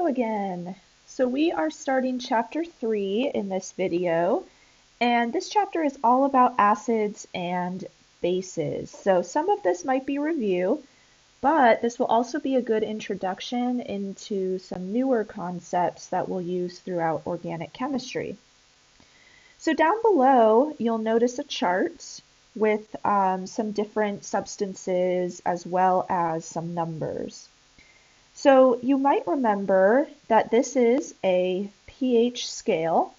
again. So we are starting chapter 3 in this video, and this chapter is all about acids and bases. So some of this might be review, but this will also be a good introduction into some newer concepts that we'll use throughout organic chemistry. So down below, you'll notice a chart with some different substances as well as some numbers. So you might remember that this is a pH scale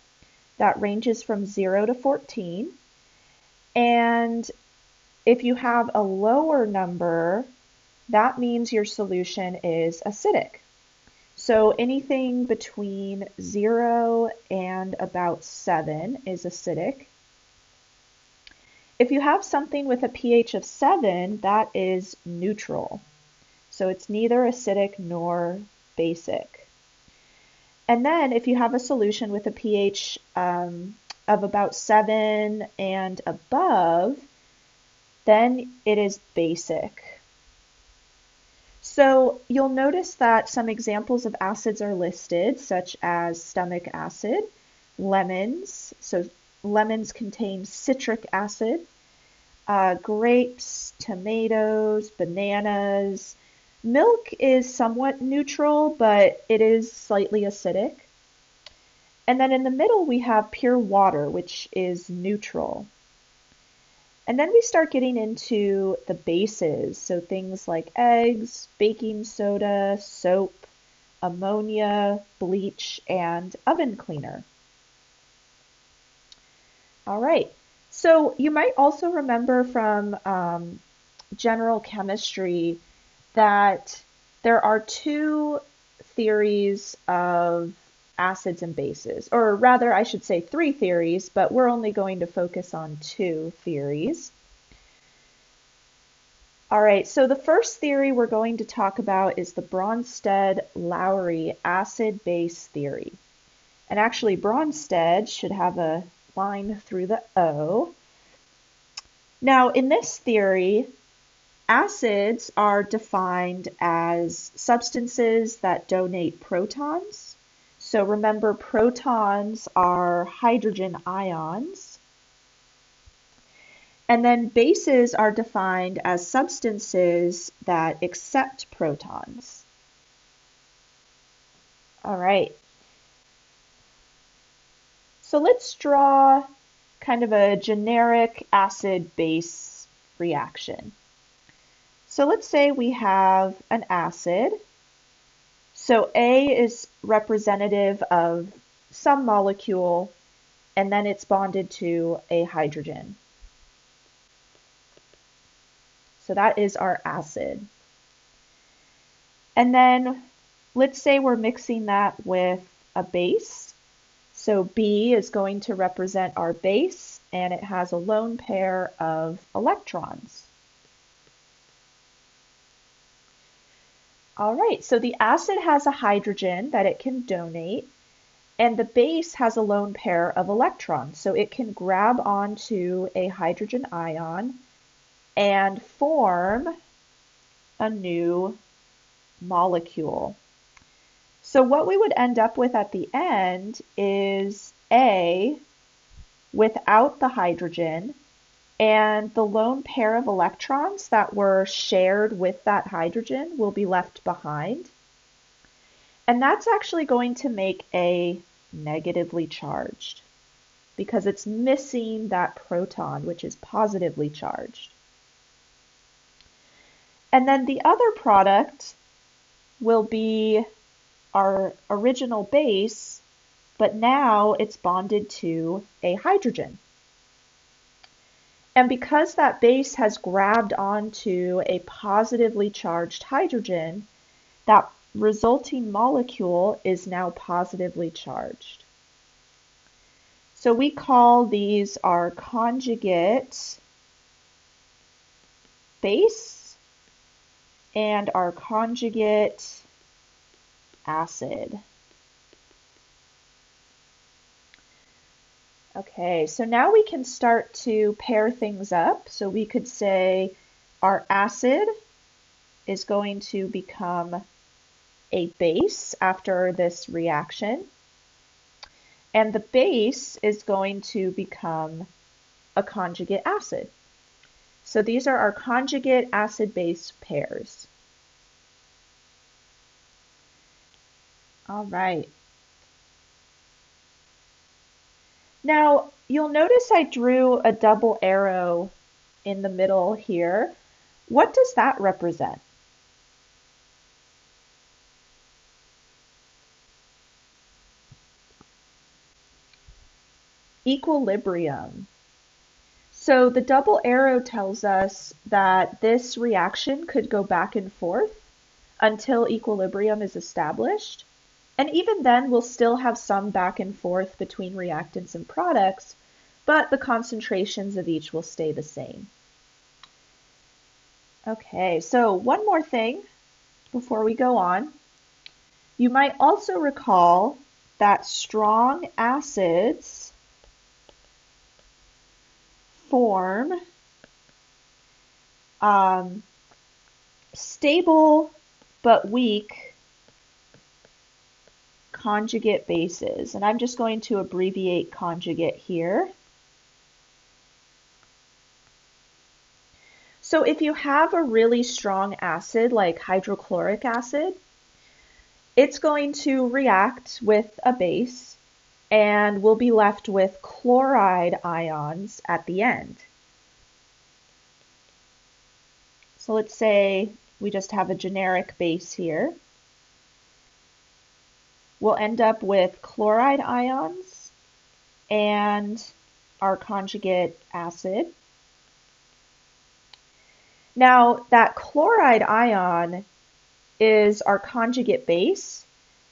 that ranges from 0 to 14. And if you have a lower number, that means your solution is acidic. So anything between 0 and about 7 is acidic. If you have something with a pH of 7, that is neutral. So it's neither acidic nor basic. And then if you have a solution with a pH of about 7 and above, then it is basic. So you'll notice that some examples of acids are listed, such as stomach acid, lemons. So lemons contain citric acid, grapes, tomatoes, bananas. Milk is somewhat neutral, but it is slightly acidic. And then in the middle, we have pure water, which is neutral. And then we start getting into the bases, so things like eggs, baking soda, soap, ammonia, bleach, and oven cleaner. All right, so you might also remember from general chemistry that there are two theories of acids and bases, or rather I should say three theories, but we're only going to focus on two theories. All right, so the first theory we're going to talk about is the Bronsted-Lowry acid-base theory. And actually Bronsted should have a line through the O. Now in this theory, acids are defined as substances that donate protons. So remember, protons are hydrogen ions. And then bases are defined as substances that accept protons. All right. So let's draw kind of a generic acid-base reaction. So let's say we have an acid. So A is representative of some molecule, and then it's bonded to a hydrogen. So that is our acid. And then let's say we're mixing that with a base. So B is going to represent our base, and it has a lone pair of electrons. All right, so the acid has a hydrogen that it can donate, and the base has a lone pair of electrons, so it can grab onto a hydrogen ion and form a new molecule. So what we would end up with at the end is A without the hydrogen, and the lone pair of electrons that were shared with that hydrogen will be left behind. And that's actually going to make A negatively charged because it's missing that proton, which is positively charged. And then the other product will be our original base, but now it's bonded to a hydrogen. And because that base has grabbed onto a positively charged hydrogen, that resulting molecule is now positively charged. So we call these our conjugate base and our conjugate acid. Okay, so now we can start to pair things up. So we could say our acid is going to become a base after this reaction, and the base is going to become a conjugate acid. So these are our conjugate acid-base pairs. All right. Now, you'll notice I drew a double arrow in the middle here. What does that represent? Equilibrium. So the double arrow tells us that this reaction could go back and forth until equilibrium is established. And even then, we'll still have some back and forth between reactants and products, but the concentrations of each will stay the same. Okay, so one more thing before we go on. You might also recall that strong acids form stable but weak conjugate bases. And I'm just going to abbreviate conjugate here. So if you have a really strong acid like hydrochloric acid, it's going to react with a base and we'll be left with chloride ions at the end. So let's say we just have a generic base here. We'll end up with chloride ions and our conjugate acid. Now, that chloride ion is our conjugate base,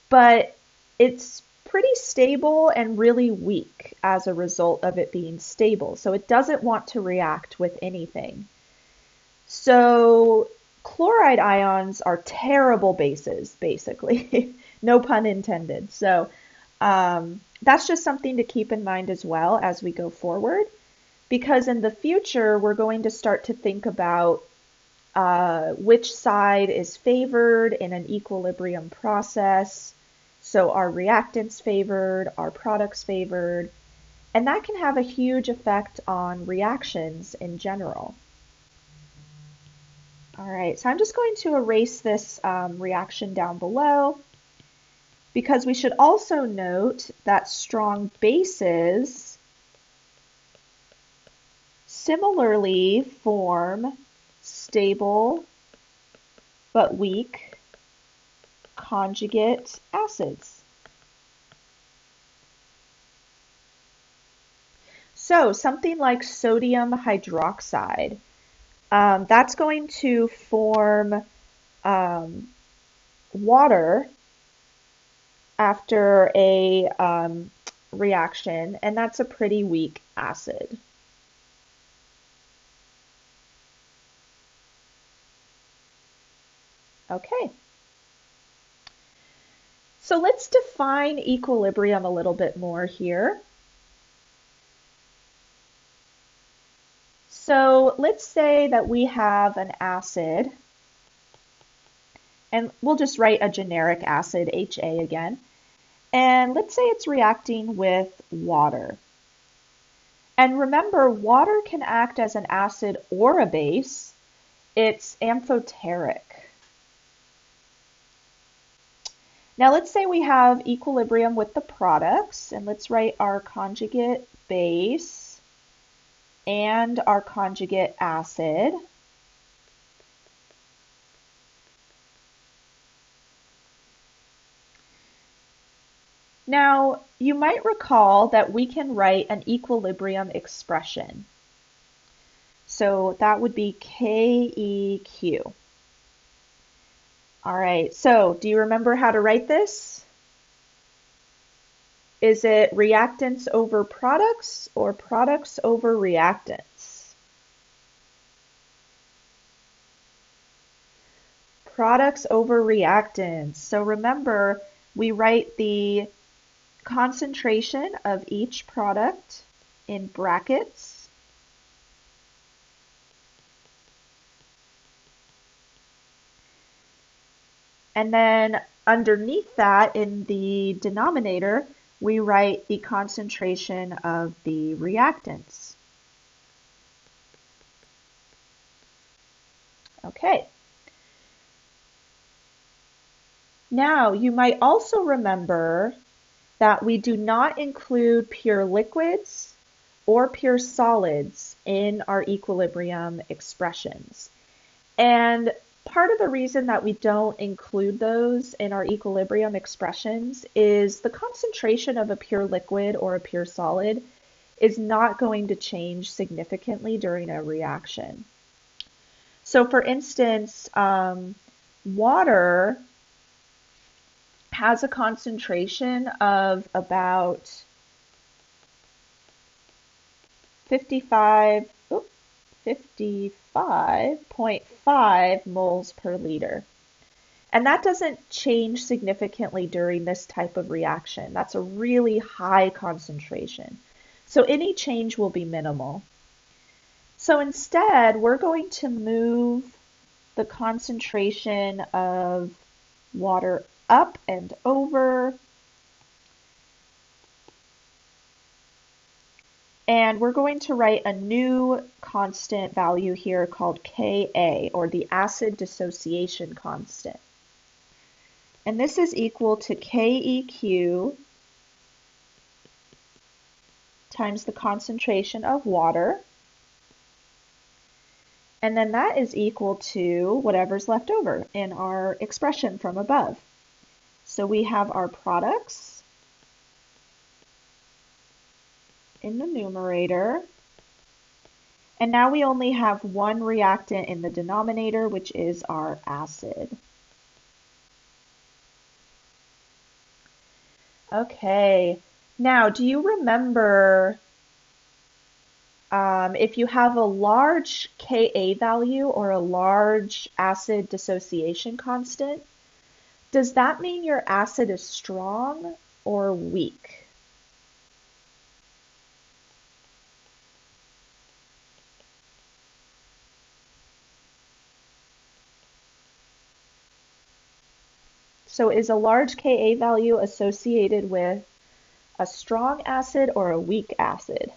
but it's pretty stable and really weak as a result of it being stable. So it doesn't want to react with anything. So chloride ions are terrible bases, basically. No pun intended. So that's just something to keep in mind as well as we go forward, because in the future, we're going to start to think about which side is favored in an equilibrium process. So are reactants favored, are products favored? And that can have a huge effect on reactions in general. All right, so I'm just going to erase this reaction down below, because we should also note that strong bases similarly form stable but weak conjugate acids. So something like sodium hydroxide, that's going to form water after a reaction, and that's a pretty weak acid. Okay. So let's define equilibrium a little bit more here. So let's say that we have an acid, and we'll just write a generic acid, HA again. And let's say it's reacting with water. And remember, water can act as an acid or a base. It's amphoteric. Now let's say we have equilibrium with the products, and let's write our conjugate base and our conjugate acid. Now, you might recall that we can write an equilibrium expression. So that would be KEQ. All right, so do you remember how to write this? Is it reactants over products or products over reactants? Products over reactants. So remember, we write the concentration of each product in brackets. And then underneath that in the denominator, we write the concentration of the reactants. Okay. Now, you might also remember that we do not include pure liquids or pure solids in our equilibrium expressions. And part of the reason that we don't include those in our equilibrium expressions is the concentration of a pure liquid or a pure solid is not going to change significantly during a reaction. So for instance, water has a concentration of about 55.5 moles per liter. And that doesn't change significantly during this type of reaction. That's a really high concentration. So any change will be minimal. So instead, we're going to move the concentration of water up and over. And we're going to write a new constant value here called Ka, or the acid dissociation constant. And this is equal to Keq times the concentration of water. And then that is equal to whatever's left over in our expression from above. So we have our products in the numerator. And now we only have one reactant in the denominator, which is our acid. Okay, now do you remember if you have a large Ka value or a large acid dissociation constant, does that mean your acid is strong or weak? So is a large Ka value associated with a strong acid or a weak acid?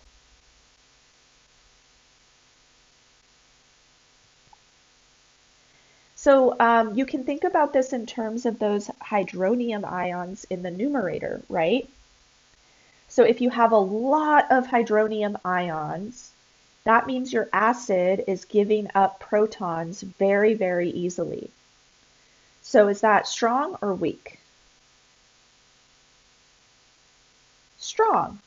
So you can think about this in terms of those hydronium ions in the numerator, right? So if you have a lot of hydronium ions, that means your acid is giving up protons very, very easily. So is that strong or weak? Strong.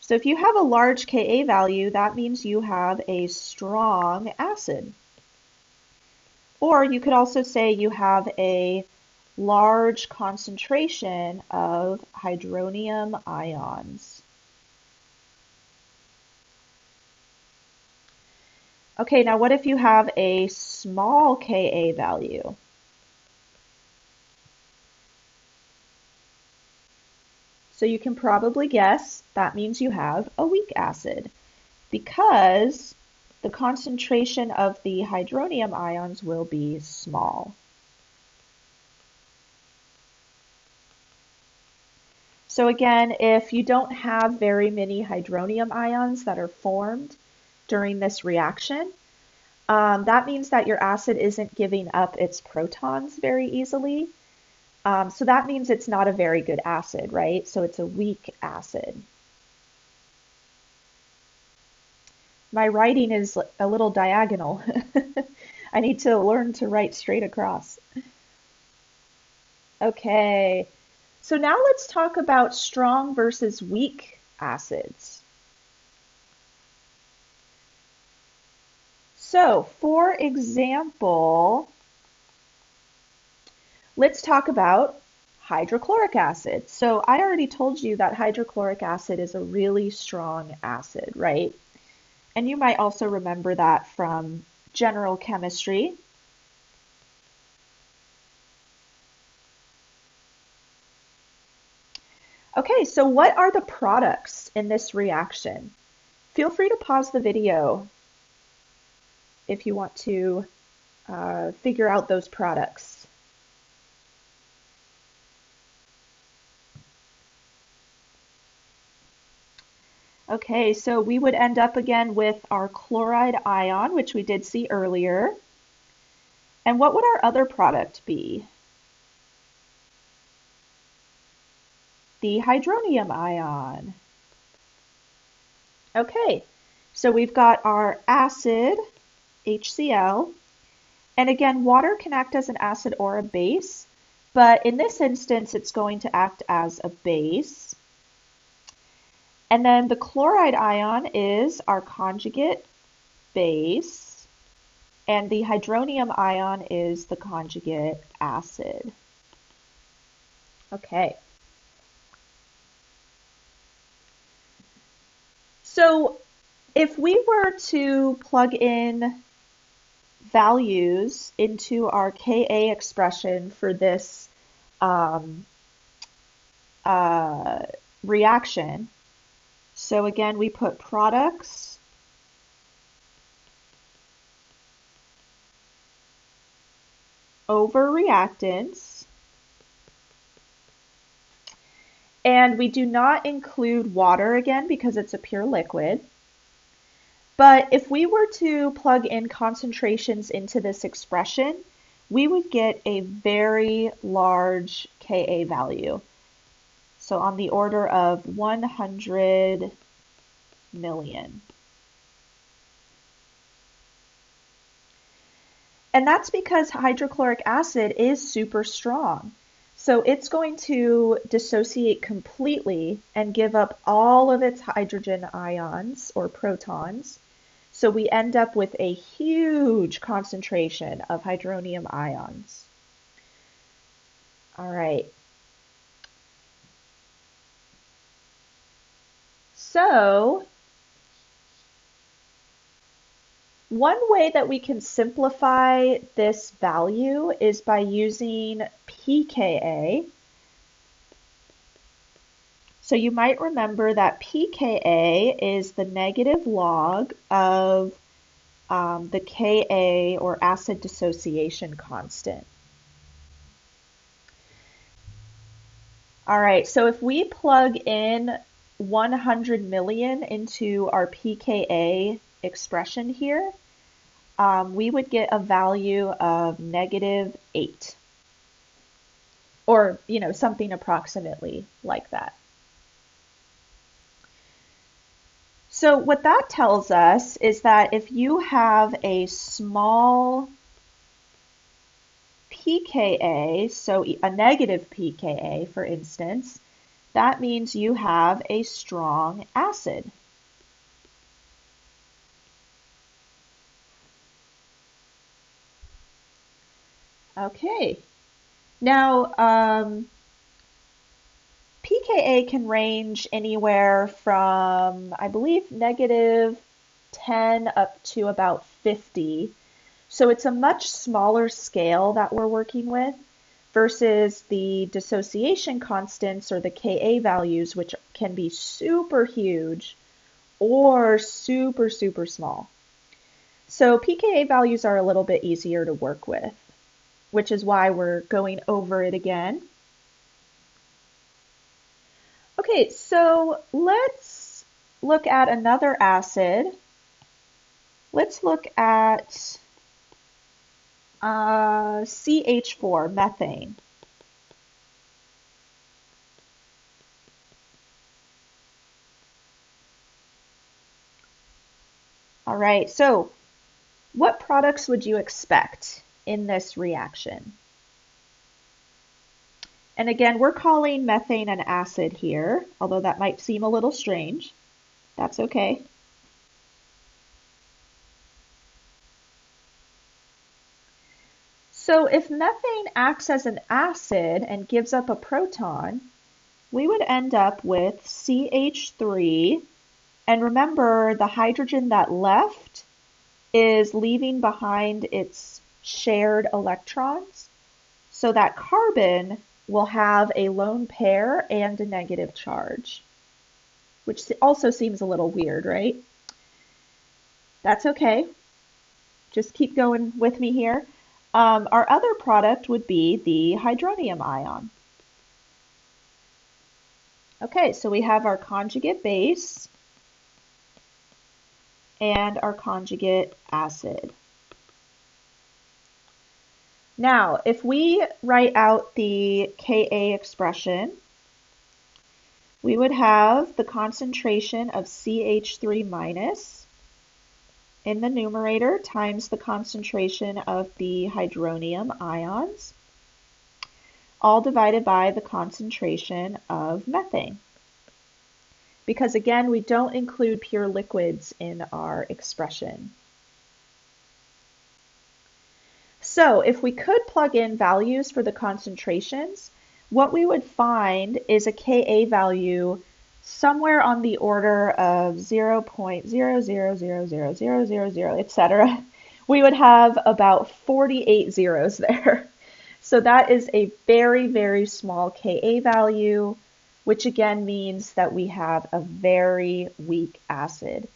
So if you have a large Ka value, that means you have a strong acid. Or you could also say you have a large concentration of hydronium ions. Okay, now what if you have a small Ka value? So you can probably guess that means you have a weak acid because the concentration of the hydronium ions will be small. So again, if you don't have very many hydronium ions that are formed during this reaction, that means that your acid isn't giving up its protons very easily. So that means it's not a very good acid, right? So it's a weak acid. My writing is a little diagonal. I need to learn to write straight across. Okay, so now let's talk about strong versus weak acids. So, for example, let's talk about hydrochloric acid. So I already told you that hydrochloric acid is a really strong acid, right? And you might also remember that from general chemistry. Okay, so what are the products in this reaction? Feel free to pause the video if you want to figure out those products. Okay, so we would end up again with our chloride ion, which we did see earlier. And what would our other product be? The hydronium ion. Okay, so we've got our acid, HCl, and again, water can act as an acid or a base, but in this instance, it's going to act as a base. And then the chloride ion is our conjugate base, and the hydronium ion is the conjugate acid. Okay. So if we were to plug in values into our Ka expression for this reaction, so again, we put products over reactants, and we do not include water again because it's a pure liquid. But if we were to plug in concentrations into this expression, we would get a very large Ka value. So on the order of 100 million. And that's because hydrochloric acid is super strong. So it's going to dissociate completely and give up all of its hydrogen ions or protons. So we end up with a huge concentration of hydronium ions. All right. So one way that we can simplify this value is by using pKa. So you might remember that pKa is the negative log of the Ka or acid dissociation constant. All right, so if we plug in 100 million into our pKa expression here, we would get a value of -8, or something approximately like that. So what that tells us is that if you have a small pKa, so a negative pKa, for instance, that means you have a strong acid. Okay, now pKa can range anywhere from, I believe, -10 up to about 50. So it's a much smaller scale that we're working with versus the dissociation constants or the Ka values, which can be super huge or super, super small. So pKa values are a little bit easier to work with, which is why we're going over it again. Okay, so let's look at another acid. Let's look at CH4, methane. All right, so what products would you expect in this reaction? And again, we're calling methane an acid here, although that might seem a little strange. That's okay. So if methane acts as an acid and gives up a proton, we would end up with CH3. And remember, the hydrogen that left is leaving behind its shared electrons. So that carbon will have a lone pair and a negative charge, which also seems a little weird, right? That's okay. Just keep going with me here. Our other product would be the hydronium ion. Okay, so we have our conjugate base, and our conjugate acid. Now, if we write out the Ka expression, we would have the concentration of CH3 minus in the numerator times the concentration of the hydronium ions, all divided by the concentration of methane. Because again, we don't include pure liquids in our expression. So if we could plug in values for the concentrations, what we would find is a Ka value somewhere on the order of 0.0000000, etc. We would have about 48 zeros there. So that is a very, very small Ka value, which again means that we have a very weak acid.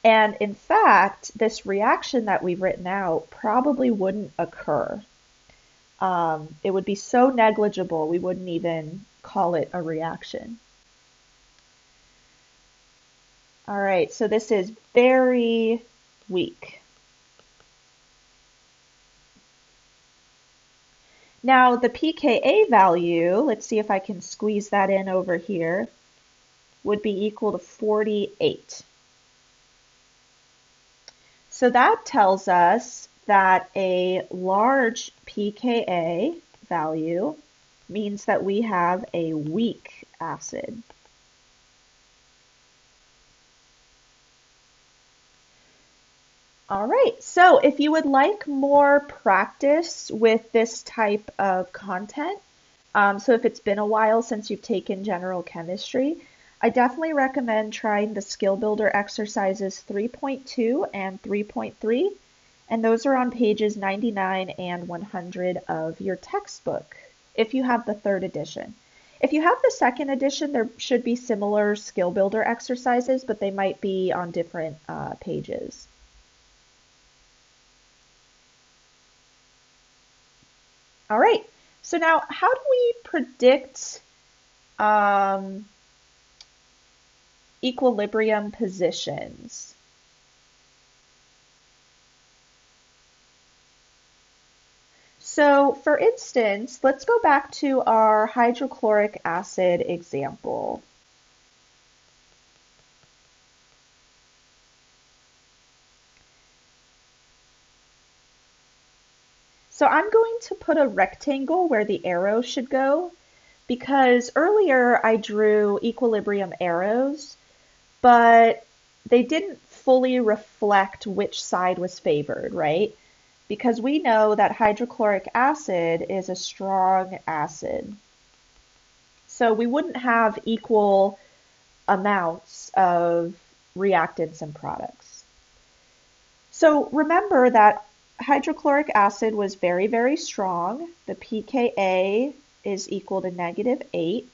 And in fact, this reaction that we've written out probably wouldn't occur. It would be so negligible, we wouldn't even call it a reaction. All right, so this is very weak. Now the pKa value, let's see if I can squeeze that in over here, would be equal to 48. So that tells us that a large pKa value means that we have a weak acid. All right, so if you would like more practice with this type of content, so if it's been a while since you've taken general chemistry, I definitely recommend trying the Skill Builder exercises 3.2 and 3.3, and those are on pages 99 and 100 of your textbook, if you have the third edition. If you have the second edition, there should be similar Skill Builder exercises, but they might be on different pages. All right, so now how do we predict equilibrium positions? So for instance, let's go back to our hydrochloric acid example. So I'm going to put a rectangle where the arrow should go because earlier I drew equilibrium arrows, but they didn't fully reflect which side was favored, right? Because we know that hydrochloric acid is a strong acid. So we wouldn't have equal amounts of reactants and products. So remember that hydrochloric acid was very, very strong. The pKa is equal to -8.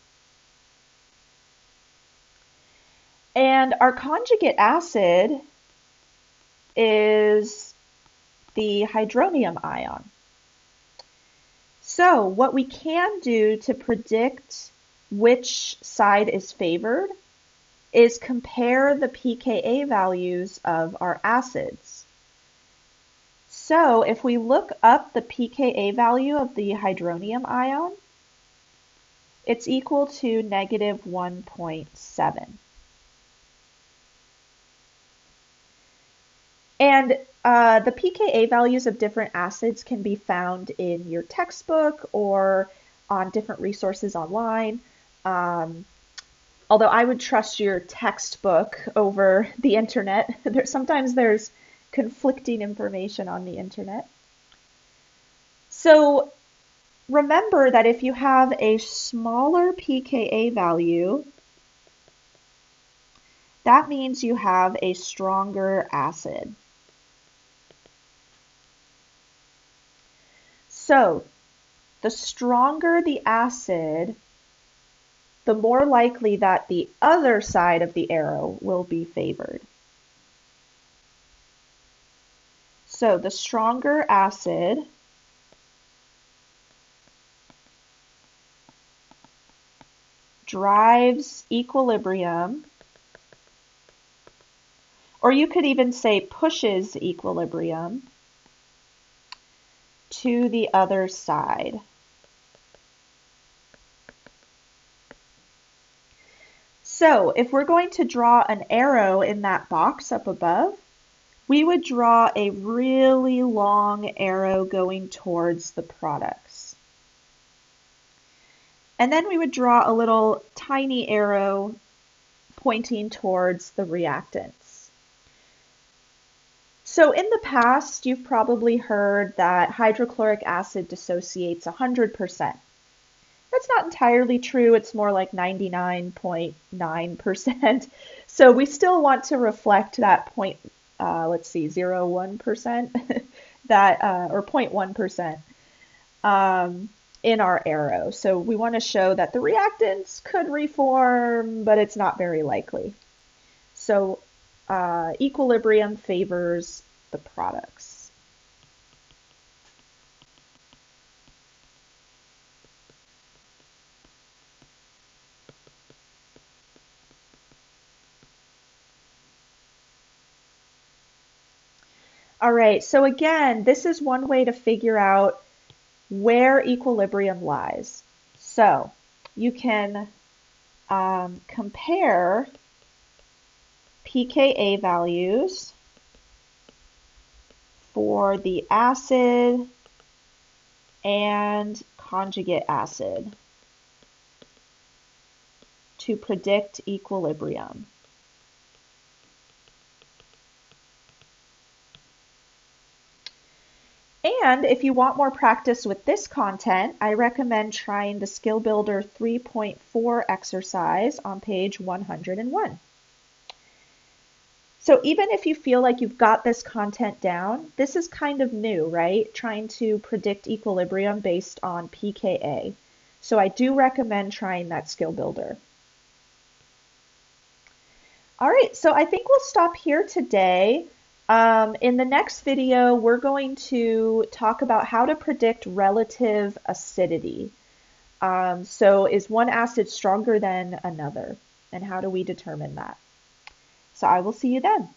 And our conjugate acid is the hydronium ion. So what we can do to predict which side is favored is compare the pKa values of our acids. So if we look up the pKa value of the hydronium ion, it's equal to -1.7. And the pKa values of different acids can be found in your textbook or on different resources online. Although I would trust your textbook over the internet. Sometimes there's conflicting information on the internet. So remember that if you have a smaller pKa value, that means you have a stronger acid. So the stronger the acid, the more likely that the other side of the arrow will be favored. So the stronger acid drives equilibrium Or you could even say pushes equilibrium to the other side. So if we're going to draw an arrow in that box up above, we would draw a really long arrow going towards the products. And then we would draw a little tiny arrow pointing towards the reactants. So in the past, you've probably heard that hydrochloric acid dissociates 100%. That's not entirely true. It's more like 99.9%. So we still want to reflect that 0.01% that or 0.1% in our arrow. So we want to show that the reactants could reform, but it's not very likely. So equilibrium favors the products. All right, so again, this is one way to figure out where equilibrium lies. So you can compare pKa values for the acid and conjugate acid to predict equilibrium. And if you want more practice with this content, I recommend trying the Skill Builder 3.4 exercise on page 101. So even if you feel like you've got this content down, this is kind of new, right? Trying to predict equilibrium based on pKa. So I do recommend trying that Skill Builder. All right, so I think we'll stop here today. In the next video, we're going to talk about how to predict relative acidity. So is one acid stronger than another? And how do we determine that? So I will see you then.